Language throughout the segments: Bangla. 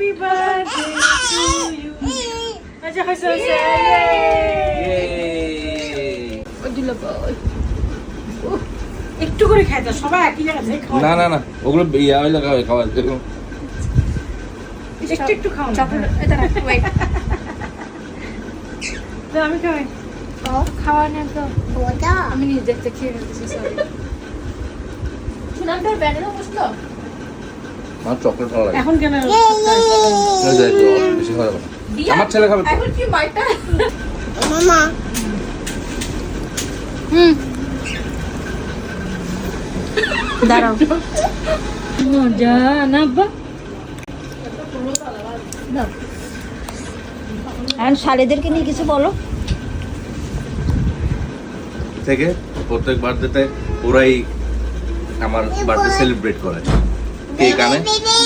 Happy birthday to you. আচ্ছা হয়েছে হয়েছে একটু করে খাই তো সবাই একই জায়গা থেকে খাওয়া না না না ওগুলো ইয়া হইলে খাওয়া একটু একটু খাও আমি খাই খাওয়া নেই তো আমি নিজে থেকে খেয়ে নিতেছি সরি সুনামটার ব্যানারে বসলো আমার চকলেট ভালো লাগে এখন কেন বেশি খাওয়া যাবে না আমার ছেলে খাবে এখন কি মাইটা মামা দাঁড়াও মজা না বা এখন শালিদেরকে নিয়ে কিছু বলো থেকে প্রত্যেক বার্থডেতে ওরাই আমার বার্থডে সেলিব্রেট করে কেক আনে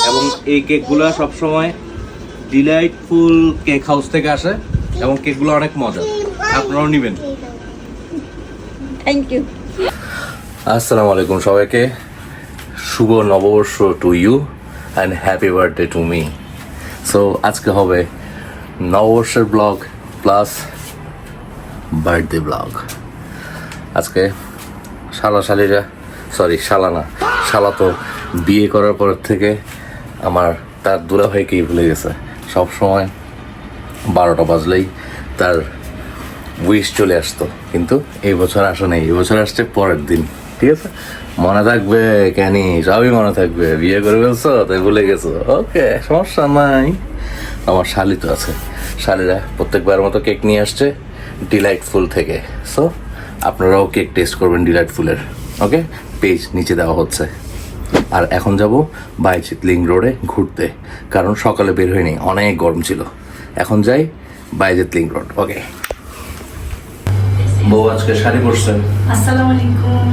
এবং এই কেকগুলো সবসময় ডিলাইটফুল কেক হাউস থেকে আসে এবং কেকগুলো অনেক মজা আপনারাও নেবেন থ্যাংক ইউ আসসালামু আলাইকুম সবাইকে শুভ নববর্ষ to you and happy birthday to me so আজকে হবে নববর্ষের ব্লগ প্লাস বার্থডে ব্লগ আজকে শালাশালিরা সরি শালা না শালা তো বিয়ে করার পর থেকে আমার তার দুলাভাইকেই ভুলে গেছে সব সময় 12টা বাজলেই তার উইশ চলে আসতো কিন্তু এই বছর আসে নেই এই বছর আসছে পরের দিন ঠিক আছে মনে থাকবে কেন সবই মনে থাকবে বিয়ে করে ফেলছো তাই ভুলে গেছো ওকে সমস্যা নাই আমার শালি তো আছে শালিরা প্রত্যেকবার মতো কেক নিয়ে আসছে ডিলাইটফুল থেকে সো আপনারাও কেক টেস্ট করবেন ডিলাইটফুলের ওকে পেজ নিচে দেওয়া হচ্ছে আর এখন যাব বাইচিতলিং রোডে ঘুরতে কারণ সকালে বের হয়নি অনেক গরম ছিল এখন যাই বাইচিতলিং রোড ওকে বউ আজকে শাড়ি পরছেন আসসালামু আলাইকুম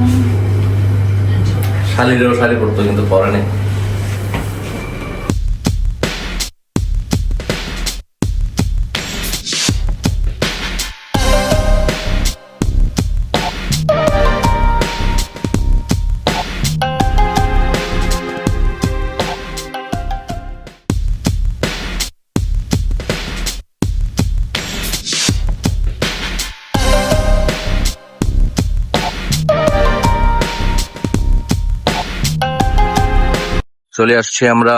শালিরেও শাড়ি পরতো কিন্তু পরে নেই চলে আসছি আমরা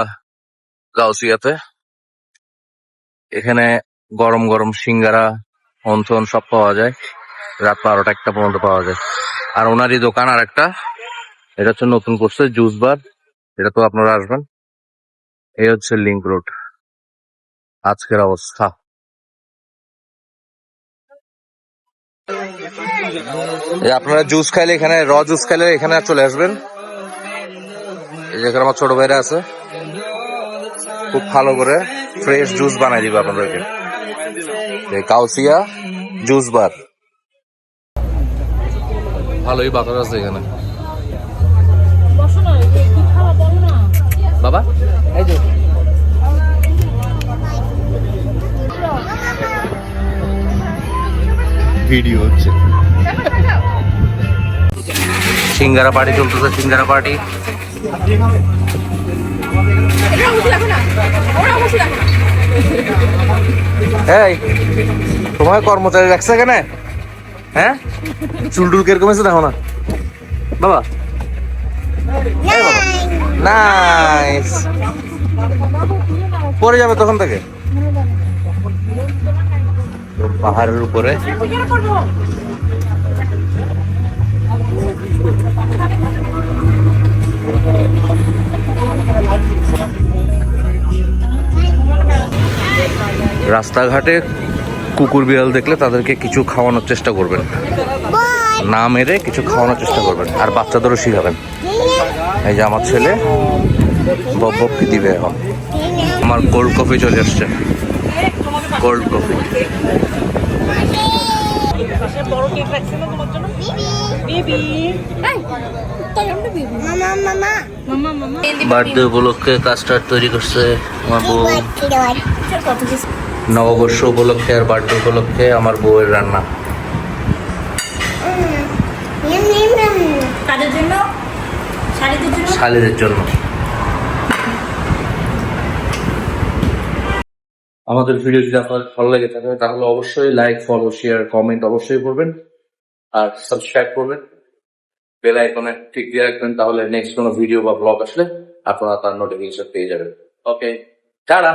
গাউসিয়াতে এখানে গরম গরম সিঙ্গারা হনথন সব পাওয়া যায় রাত 12টা 1টা পর্যন্ত পাওয়া যায় আর ওনারই দোকান আর একটা এটা হচ্ছে নতুন করছে জুস বার এটা তো আপনারা আসবেন এই হচ্ছে লিংক রোড আজকের অবস্থা আপনারা জুস খাইলে এখানে জুস খাইলে এখানে চলে আসবেন যেখানে আমার ছোট ভাইরা আছে খুব ভালো করে ফ্রেশ জুস বানাই দিবে আপনাদেরকে কাউসিয়া জুস বার ভালোই বাতাস আছে এখানে বাবা এই যে ভিডিও হচ্ছে সিঙ্গারা পার্টি চলতেছে সিঙ্গারা পার্টি এই তোমার কর্মচারী রাখছে কেন হ্যাঁ চুল টুল কিরকম আছে দেখো না বাবা নাইস পরে যাবে তখন থেকে পাহাড়ের উপরে রাস্তাঘাটে কুকুর বিড়াল দেখলে তাদেরকে কিছু খাওয়ানোর চেষ্টা করবেন না মেরে কিছু খাওয়ানোর চেষ্টা করবেন আর বাচ্চাদেরও শিখাবেন এই যে আমার ছেলে বক কি দিবে এখন আমার কোল্ড কফি চলে আসছে কোল্ড কফি বার্থডে উপলক্ষে কাস্টার্ড তৈরি করছে আমার বউ নববর্ষ উপলক্ষে আর বার্থডে উপলক্ষে আমার বউয়ের রান্না শালীদের জন্য আমাদের ভিডিও যদি আপনাদের ভালো লেগে থাকে তাহলে অবশ্যই লাইক, ফলো, শেয়ার, কমেন্ট অবশ্যই করবেন আর সাবস্ক্রাইব করবেন, বেল আইকনে ক্লিক দিয়ে রাখবেন, তাহলে নেক্সট কোনো ভিডিও বা ব্লগ আসলে আপনারা তার নোটিফিকেশন পেয়ে যাবেন। ওকে, টাটা।